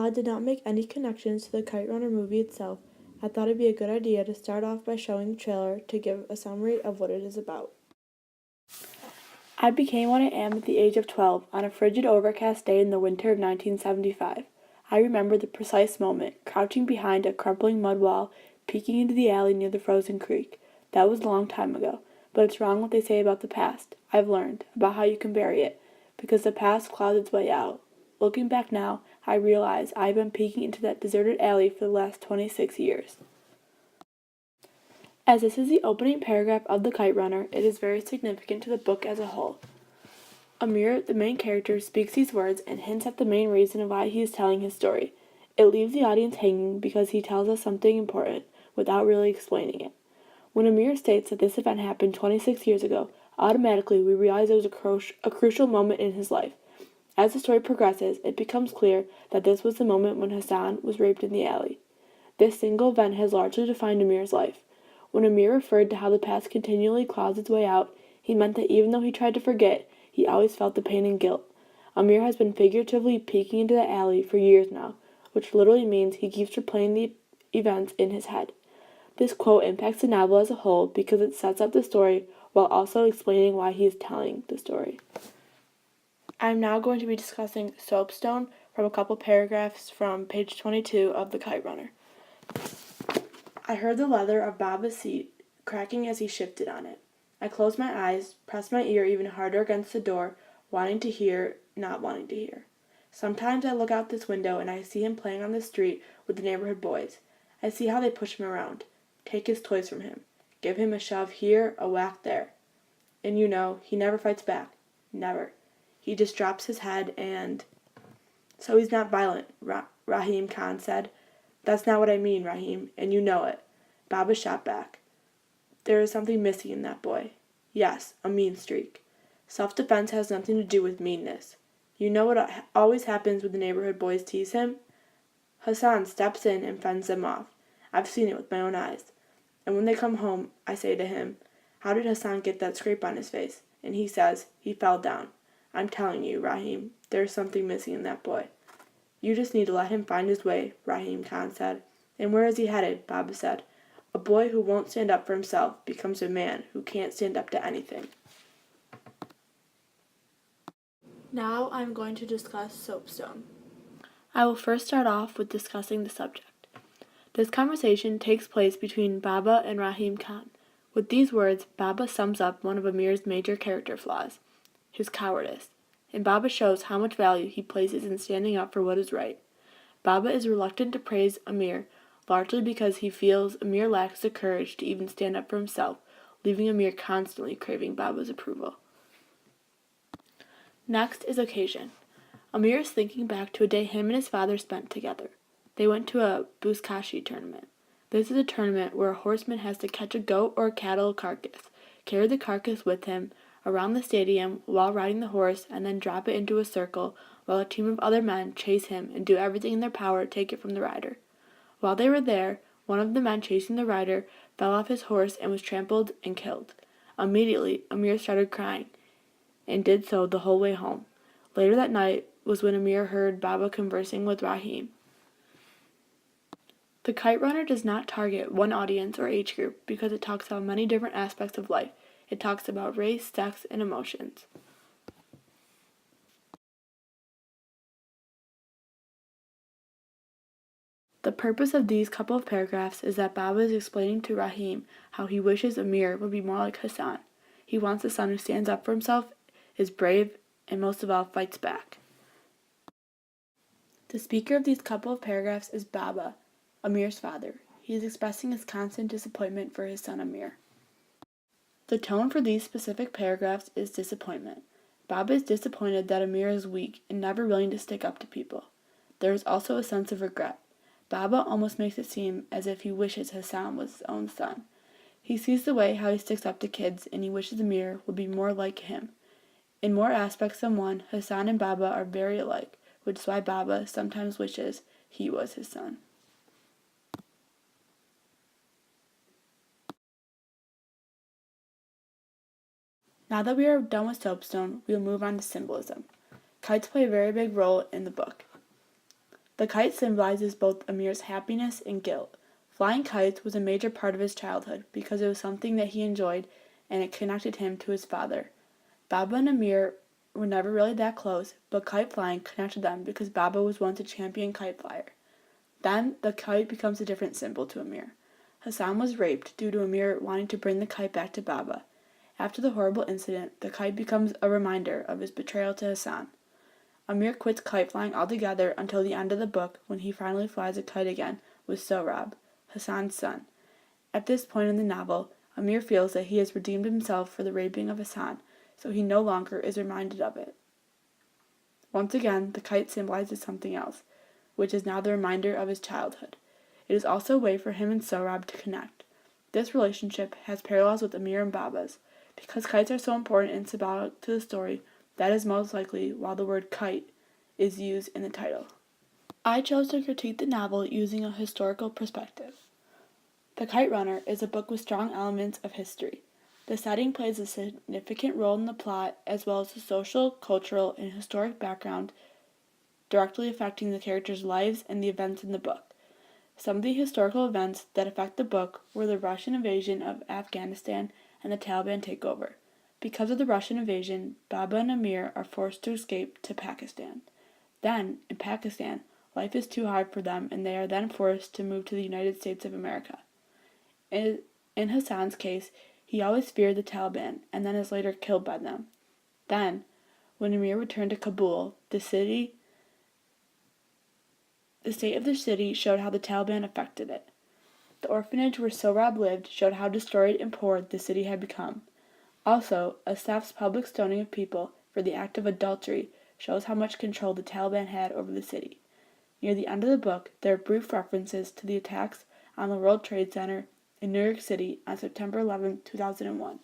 I did not make any connections to the Kite Runner movie itself, I thought it'd be a good idea to start off by showing the trailer to give a summary of what it is about. I became what I am at the age of 12 on a frigid, overcast day in the winter of 1975. I remember the precise moment, crouching behind a crumbling mud wall, peeking into the alley near the frozen creek. That was a long time ago, but it's wrong what they say about the past. I've learned about how you can bury it, because the past clouds its way out. Looking back now, I realize I've been peeking into that deserted alley for the last 26 years. As this is the opening paragraph of The Kite Runner, it is very significant to the book as a whole. Amir, the main character, speaks these words and hints at the main reason why he is telling his story. It leaves the audience hanging because he tells us something important without really explaining it. When Amir states that this event happened 26 years ago, automatically we realize it was a crucial moment in his life. As the story progresses, it becomes clear that this was the moment when Hassan was raped in the alley. This single event has largely defined Amir's life. When Amir referred to how the past continually claws its way out, he meant that even though he tried to forget, he always felt the pain and guilt. Amir has been figuratively peeking into the alley for years now, which literally means he keeps replaying the events in his head. This quote impacts the novel as a whole because it sets up the story while also explaining why he is telling the story. I am now going to be discussing Soapstone from a couple paragraphs from page 22 of The Kite Runner. I heard the leather of Baba's seat cracking as he shifted on it. I closed my eyes, pressed my ear even harder against the door, wanting to hear, not wanting to hear. Sometimes I look out this window and I see him playing on the street with the neighborhood boys. I see how they push him around, take his toys from him, give him a shove here, a whack there. And he never fights back. Never. He just drops his head and... So he's not violent, Rahim Khan said. That's not what I mean, Rahim, and you know it. Baba shot back. There is something missing in that boy. Yes, a mean streak. Self-defense has nothing to do with meanness. You know what always happens when the neighborhood boys tease him? Hassan steps in and fends them off. I've seen it with my own eyes. And when they come home, I say to him, how did Hassan get that scrape on his face? And he says, he fell down. I'm telling you, Rahim, there's something missing in that boy. You just need to let him find his way, Rahim Khan said. And where is he headed? Baba said. A boy who won't stand up for himself becomes a man who can't stand up to anything. Now I'm going to discuss Soapstone. I will first start off with discussing the subject. This conversation takes place between Baba and Rahim Khan. With these words, Baba sums up one of Amir's major character flaws, his cowardice, and Baba shows how much value he places in standing up for what is right. Baba is reluctant to praise Amir, largely because he feels Amir lacks the courage to even stand up for himself, leaving Amir constantly craving Baba's approval. Next is occasion. Amir is thinking back to a day him and his father spent together. They went to a Buzkashi tournament. This is a tournament where a horseman has to catch a goat or a cattle carcass, carry the carcass with him around the stadium while riding the horse, and then drop it into a circle while a team of other men chase him and do everything in their power to take it from the rider. While they were there, one of the men chasing the rider fell off his horse and was trampled and killed. Immediately, Amir started crying, and did so the whole way home. Later that night was when Amir heard Baba conversing with Rahim. The Kite Runner does not target one audience or age group because it talks about many different aspects of life. It talks about race, sex, and emotions. The purpose of these couple of paragraphs is that Baba is explaining to Rahim how he wishes Amir would be more like Hassan. He wants a son who stands up for himself, is brave, and most of all fights back. The speaker of these couple of paragraphs is Baba, Amir's father. He is expressing his constant disappointment for his son Amir. The tone for these specific paragraphs is disappointment. Baba is disappointed that Amir is weak and never willing to stick up to people. There is also a sense of regret. Baba almost makes it seem as if he wishes Hassan was his own son. He sees the way how he sticks up to kids, and he wishes Amir would be more like him. In more aspects than one, Hassan and Baba are very alike, which is why Baba sometimes wishes he was his son. Now that we are done with Soapstone, we will move on to symbolism. Kites play a very big role in the book. The kite symbolizes both Amir's happiness and guilt. Flying kites was a major part of his childhood because it was something that he enjoyed and it connected him to his father. Baba and Amir were never really that close, but kite flying connected them because Baba was once a champion kite flyer. Then the kite becomes a different symbol to Amir. Hassan was raped due to Amir wanting to bring the kite back to Baba. After the horrible incident, the kite becomes a reminder of his betrayal to Hassan. Amir quits kite flying altogether until the end of the book when he finally flies a kite again with Sohrab, Hassan's son. At this point in the novel, Amir feels that he has redeemed himself for the raping of Hassan, so he no longer is reminded of it. Once again, the kite symbolizes something else, which is now the reminder of his childhood. It is also a way for him and Sohrab to connect. This relationship has parallels with Amir and Baba's. Because kites are so important and symbolic to the story, that is most likely why the word kite is used in the title. I chose to critique the novel using a historical perspective. The Kite Runner is a book with strong elements of history. The setting plays a significant role in the plot, as well as the social, cultural, and historic background directly affecting the characters' lives and the events in the book. Some of the historical events that affect the book were the Russian invasion of Afghanistan and the Taliban takeover. Because of the Russian invasion, Baba and Amir are forced to escape to Pakistan. Then, in Pakistan, life is too hard for them and they are then forced to move to the United States of America. In Hassan's case, he always feared the Taliban and then is later killed by them. Then, when Amir returned to Kabul, the state of the city showed how the Taliban affected it. The orphanage where Sohrab lived showed how destroyed and poor the city had become. Also, Asaf's public stoning of people for the act of adultery shows how much control the Taliban had over the city. Near the end of the book, there are brief references to the attacks on the World Trade Center in New York City on September 11, 2001.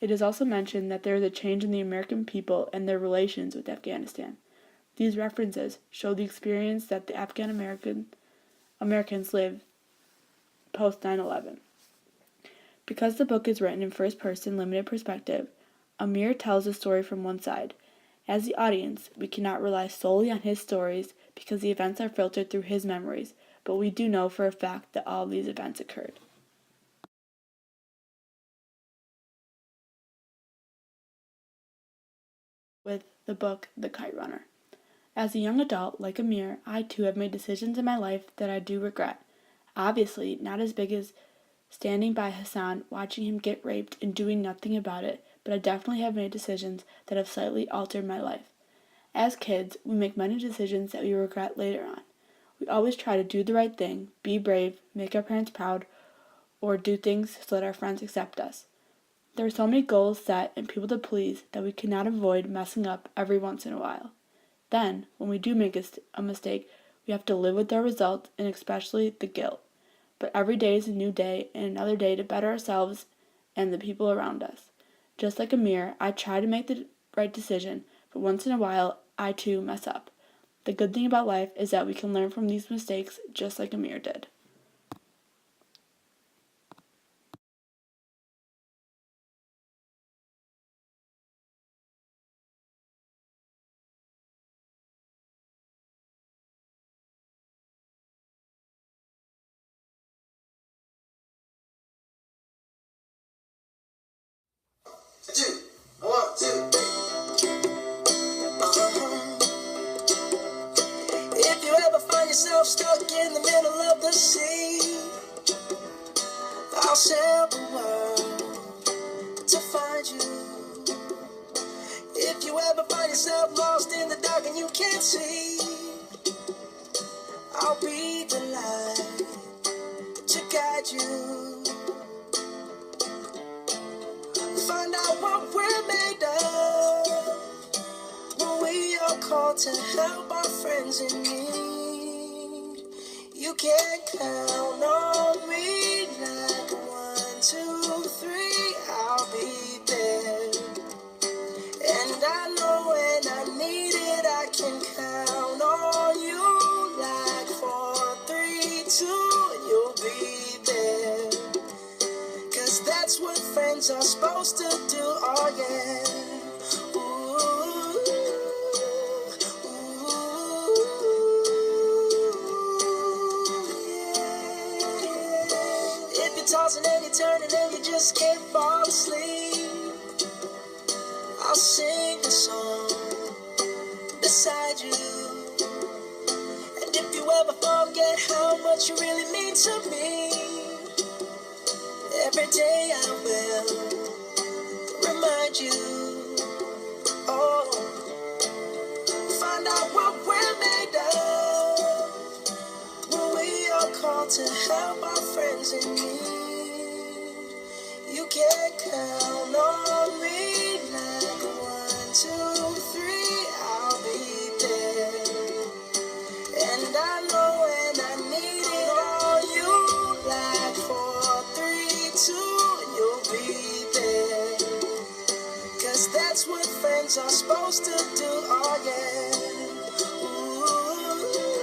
It is also mentioned that there is a change in the American people and their relations with Afghanistan. These references show the experience that the Afghan Americans live post 9/11. Because the book is written in first-person limited perspective, Amir tells the story from one side. As the audience, we cannot rely solely on his stories because the events are filtered through his memories, but we do know for a fact that all of these events occurred. With the book The Kite Runner. As a young adult, like Amir, I too have made decisions in my life that I do regret. Obviously, not as big as standing by Hassan, watching him get raped, and doing nothing about it, but I definitely have made decisions that have slightly altered my life. As kids, we make many decisions that we regret later on. We always try to do the right thing, be brave, make our parents proud, or do things so that our friends accept us. There are so many goals set and people to please that we cannot avoid messing up every once in a while. Then, when we do make a mistake, we have to live with our results and especially the guilt. But every day is a new day and another day to better ourselves and the people around us. Just like Amir, I try to make the right decision, but once in a while, I too mess up. The good thing about life is that we can learn from these mistakes just like Amir did. Two, one, two. If you ever find yourself stuck in the middle of the sea, I'll sail the world to find you. If you ever find yourself lost in the dark and you can't see, I'll be the light to guide you. Find out what we're made of when we are called to help our friends in need. You can count on me like 1, 2, 3, I'll be there. And I know when I need it, I can count on you like 4, 3, 2, you'll be there. Cause that's what friends are supposed to do, oh yeah. Ooh, ooh, ooh. just can't fall asleep, I'll sing a song beside you. And if you ever forget how much you really mean to me, every day I will remind you. Oh, find out what we're made of when we are called to help our friends in need. You can count on me like 1, 2, 3, I'll be there. And I know when I need it all, you like 4, 3, 2, you'll be there. 'Cause that's what friends are supposed to do, oh yeah. Ooh, yeah.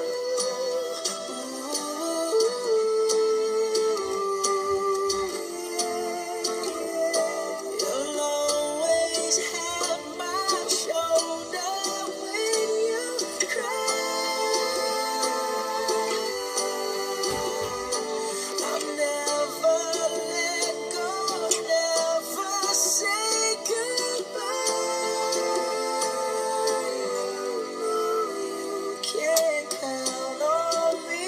You'll always have my shoulder when you cry. I'll never let go, never say goodbye. You can count on me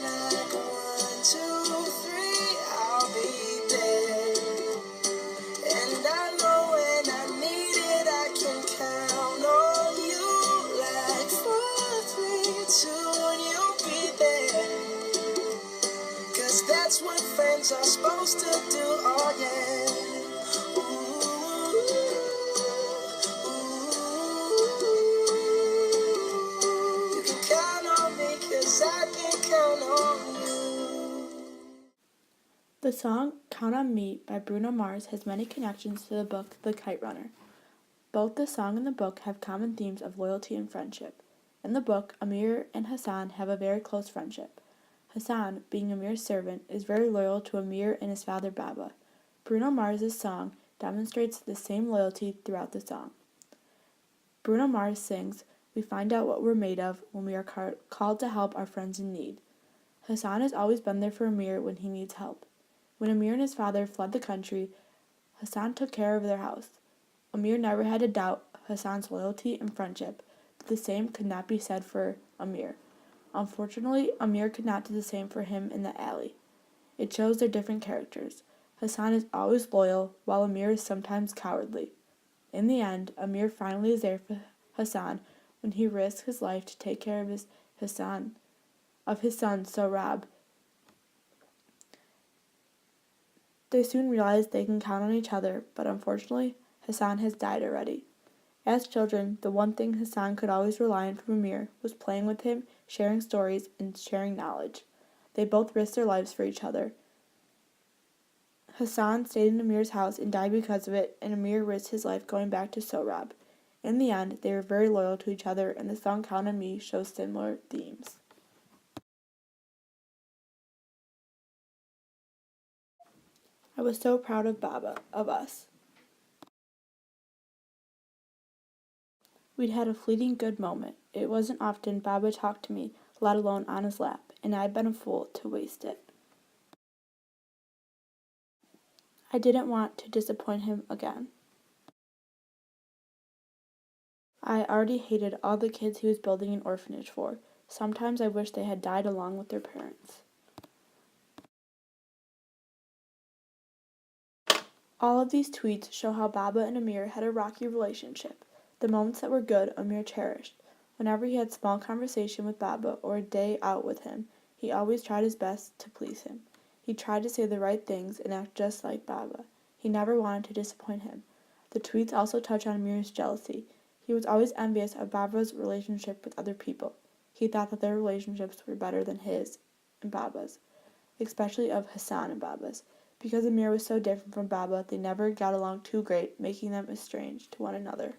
like 1, 2, 3, I'll be there. And I know when I need it, I can count on you like 4, 3, 2, and you'll be there. 'Cause that's what friends are supposed to do, oh yeah. Ooh, ooh. You can count on me 'cause I can count on you. The song Count on Me by Bruno Mars has many connections to the book The Kite Runner. Both the song and the book have common themes of loyalty and friendship. In the book, Amir and Hassan have a very close friendship. Hassan, being Amir's servant, is very loyal to Amir and his father Baba. Bruno Mars' song demonstrates the same loyalty throughout the song. Bruno Mars sings, "We find out what we're made of when we are called to help our friends in need." Hassan has always been there for Amir when he needs help. When Amir and his father fled the country, Hassan took care of their house. Amir never had to doubt Hassan's loyalty and friendship, but the same could not be said for Amir. Unfortunately, Amir could not do the same for him in the alley. It shows their different characters. Hassan is always loyal, while Amir is sometimes cowardly. In the end, Amir finally is there for Hassan when he risks his life to take care of his son, Sohrab. They soon realize they can count on each other, but unfortunately, Hassan has died already. As children, the one thing Hassan could always rely on from Amir was playing with him, sharing stories, and sharing knowledge. They both risked their lives for each other. Hassan stayed in Amir's house and died because of it, and Amir risked his life going back to Sohrab. In the end, they were very loyal to each other, and the song Count on Me shows similar themes. I was so proud of Baba, of us. We'd had a fleeting good moment. It wasn't often Baba talked to me, let alone on his lap, and I'd been a fool to waste it. I didn't want to disappoint him again. I already hated all the kids he was building an orphanage for. Sometimes I wish they had died along with their parents. All of these tweets show how Baba and Amir had a rocky relationship. The moments that were good, Amir cherished. Whenever he had small conversation with Baba or a day out with him, he always tried his best to please him. He tried to say the right things and act just like Baba. He never wanted to disappoint him. The tweets also touch on Amir's jealousy. He was always envious of Baba's relationship with other people. He thought that their relationships were better than his and Baba's, especially of Hassan and Baba's. Because Amir was so different from Baba, they never got along too great, making them estranged to one another.